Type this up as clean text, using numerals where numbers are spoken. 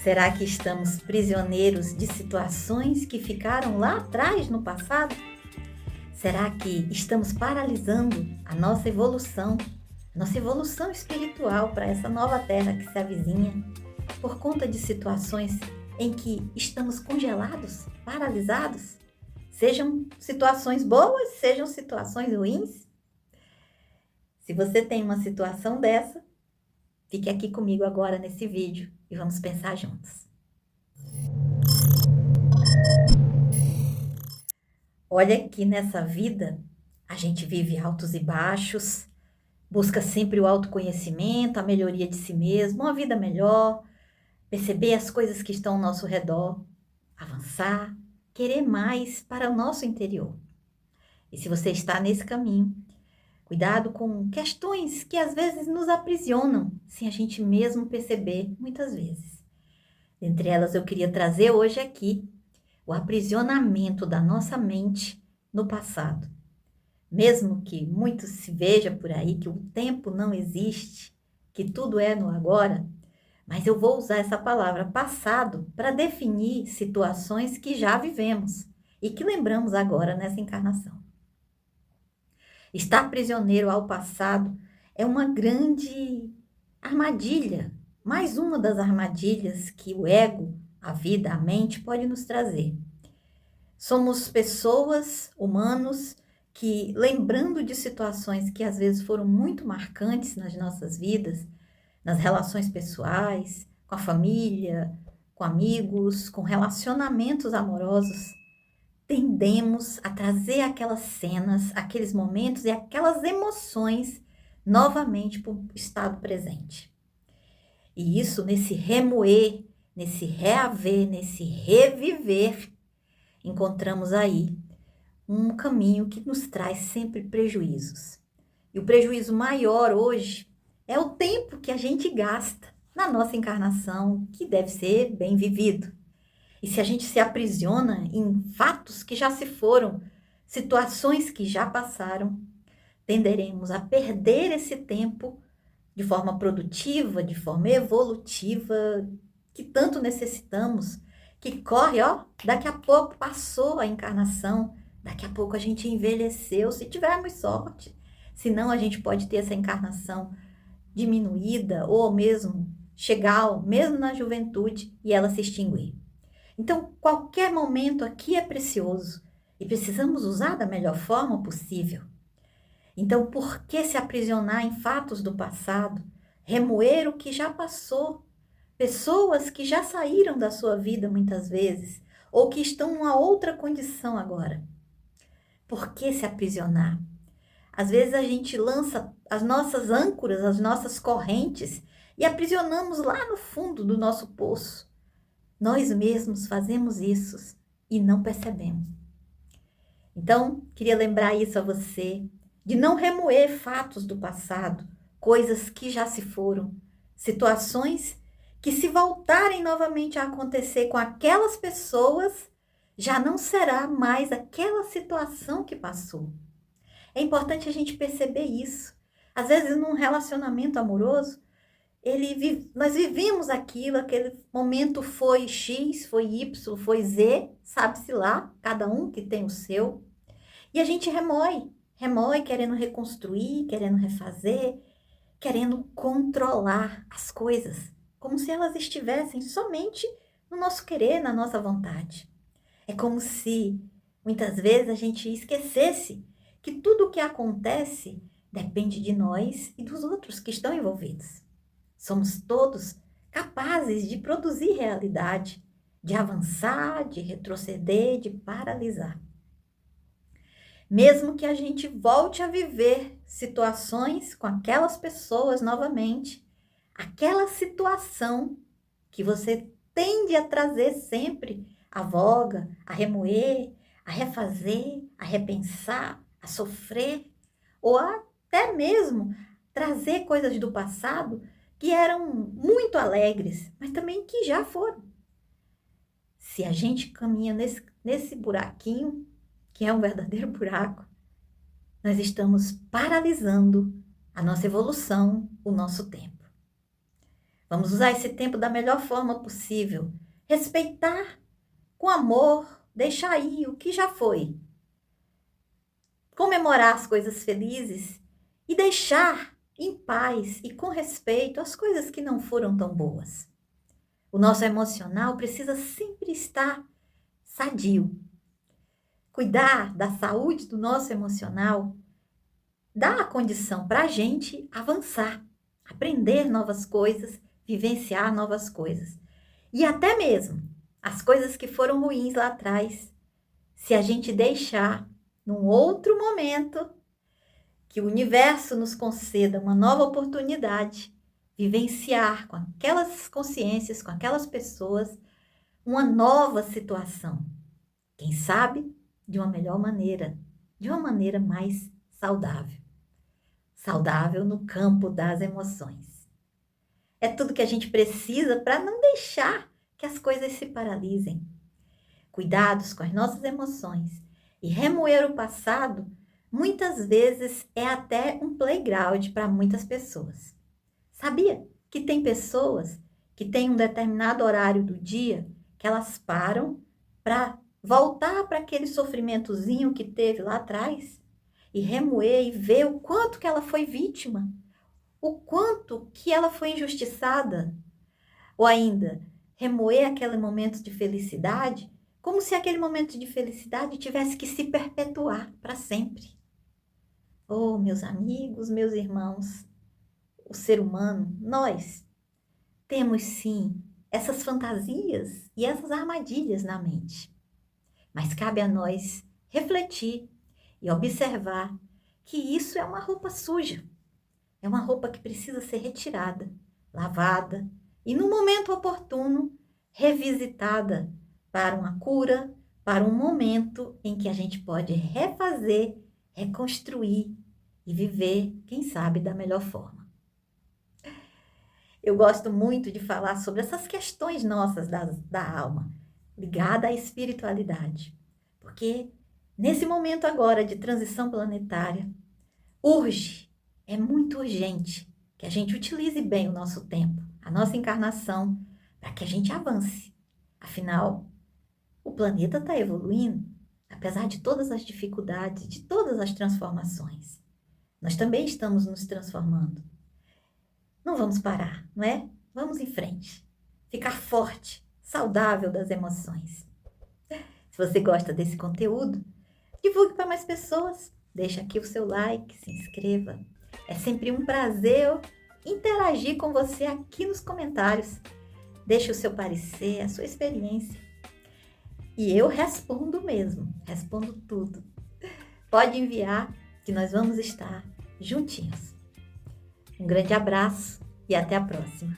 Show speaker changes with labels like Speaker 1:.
Speaker 1: Será que estamos prisioneiros de situações que ficaram lá atrás no passado? Será que estamos paralisando a nossa evolução espiritual para essa nova terra que se avizinha, por conta de situações em que estamos congelados, paralisados? Sejam situações boas, sejam situações ruins? Se você tem uma situação dessa, fique aqui comigo agora nesse vídeo e vamos pensar juntos. Olha que nessa vida a gente vive altos e baixos, busca sempre o autoconhecimento, a melhoria de si mesmo, uma vida melhor, perceber as coisas que estão ao nosso redor, avançar, querer mais para o nosso interior. E se você está nesse caminho, cuidado com questões que às vezes nos aprisionam, sem a gente mesmo perceber, muitas vezes. Entre elas eu queria trazer hoje aqui o aprisionamento da nossa mente no passado. Mesmo que muito se veja por aí que o tempo não existe, que tudo é no agora, mas eu vou usar essa palavra passado para definir situações que já vivemos e que lembramos agora nessa encarnação. Estar prisioneiro ao passado é uma grande armadilha, mais uma das armadilhas que o ego, a vida, a mente pode nos trazer. Somos pessoas, humanos, que lembrando de situações que às vezes foram muito marcantes nas nossas vidas, nas relações pessoais, com a família, com amigos, com relacionamentos amorosos, tendemos a trazer aquelas cenas, aqueles momentos e aquelas emoções novamente para o estado presente. E isso nesse remoer, nesse reaver, nesse reviver, encontramos aí um caminho que nos traz sempre prejuízos. E o prejuízo maior hoje é o tempo que a gente gasta na nossa encarnação, que deve ser bem vivido. E se a gente se aprisiona em fatos que já se foram, situações que já passaram, tenderemos a perder esse tempo de forma produtiva, de forma evolutiva, que tanto necessitamos, que corre, ó, daqui a pouco passou a encarnação, daqui a pouco a gente envelheceu, se tivermos sorte. Senão a gente pode ter essa encarnação diminuída ou mesmo chegar, mesmo na juventude, e ela se extinguir. Então, qualquer momento aqui é precioso e precisamos usar da melhor forma possível. Então, por que se aprisionar em fatos do passado? Remoer o que já passou? Pessoas que já saíram da sua vida muitas vezes, ou que estão numa outra condição agora. Por que se aprisionar? Às vezes a gente lança as nossas âncoras, as nossas correntes e aprisionamos lá no fundo do nosso poço. Nós mesmos fazemos isso e não percebemos. Então, queria lembrar isso a você, de não remoer fatos do passado, coisas que já se foram, situações que se voltarem novamente a acontecer com aquelas pessoas, já não será mais aquela situação que passou. É importante a gente perceber isso. Às vezes, num relacionamento amoroso, nós vivemos aquilo, aquele momento foi X, foi Y, foi Z, sabe-se lá, cada um que tem o seu. E a gente remói querendo reconstruir, querendo refazer, querendo controlar as coisas, como se elas estivessem somente no nosso querer, na nossa vontade. É como se, muitas vezes, a gente esquecesse que tudo o que acontece depende de nós e dos outros que estão envolvidos. Somos todos capazes de produzir realidade, de avançar, de retroceder, de paralisar. Mesmo que a gente volte a viver situações com aquelas pessoas novamente, aquela situação que você tende a trazer sempre à voga, a remoer, a refazer, a repensar, a sofrer, ou até mesmo trazer coisas do passado que eram muito alegres, mas também que já foram. Se a gente caminha nesse buraquinho, que é um verdadeiro buraco, nós estamos paralisando a nossa evolução, o nosso tempo. Vamos usar esse tempo da melhor forma possível. Respeitar com amor, deixar ir o que já foi. Comemorar as coisas felizes e deixar em paz e com respeito as coisas que não foram tão boas. O nosso emocional precisa sempre estar sadio. Cuidar da saúde do nosso emocional dá a condição para a gente avançar, aprender novas coisas, vivenciar novas coisas. E até mesmo as coisas que foram ruins lá atrás, se a gente deixar num outro momento que o universo nos conceda uma nova oportunidade, vivenciar com aquelas consciências, com aquelas pessoas, uma nova situação. Quem sabe de uma melhor maneira, de uma maneira mais saudável. Saudável no campo das emoções. É tudo que a gente precisa para não deixar que as coisas se paralisem. Cuidados com as nossas emoções e remoer o passado, muitas vezes é até um playground para muitas pessoas. Sabia que tem pessoas que têm um determinado horário do dia que elas param para voltar para aquele sofrimentozinho que teve lá atrás e remoer e ver o quanto que ela foi vítima, o quanto que ela foi injustiçada, ou ainda remoer aquele momento de felicidade, como se aquele momento de felicidade tivesse que se perpetuar para sempre. Oh, meus amigos, meus irmãos, o ser humano, nós temos sim essas fantasias e essas armadilhas na mente. Mas cabe a nós refletir e observar que isso é uma roupa suja. É uma roupa que precisa ser retirada, lavada e, no momento oportuno, revisitada para uma cura, para um momento em que a gente pode refazer, reconstruir e viver, quem sabe, da melhor forma. Eu gosto muito de falar sobre essas questões nossas da alma, ligada à espiritualidade, porque nesse momento agora de transição planetária, urge, é muito urgente que a gente utilize bem o nosso tempo, a nossa encarnação, para que a gente avance. Afinal, o planeta está evoluindo, apesar de todas as dificuldades, de todas as transformações. Nós também estamos nos transformando. Não vamos parar, não é? Vamos em frente. Ficar forte, saudável das emoções. Se você gosta desse conteúdo, divulgue para mais pessoas. Deixa aqui o seu like, se inscreva. É sempre um prazer interagir com você aqui nos comentários. Deixe o seu parecer, a sua experiência. E eu respondo mesmo, respondo tudo. Pode enviar que nós vamos estar juntinhos. Um grande abraço e até a próxima.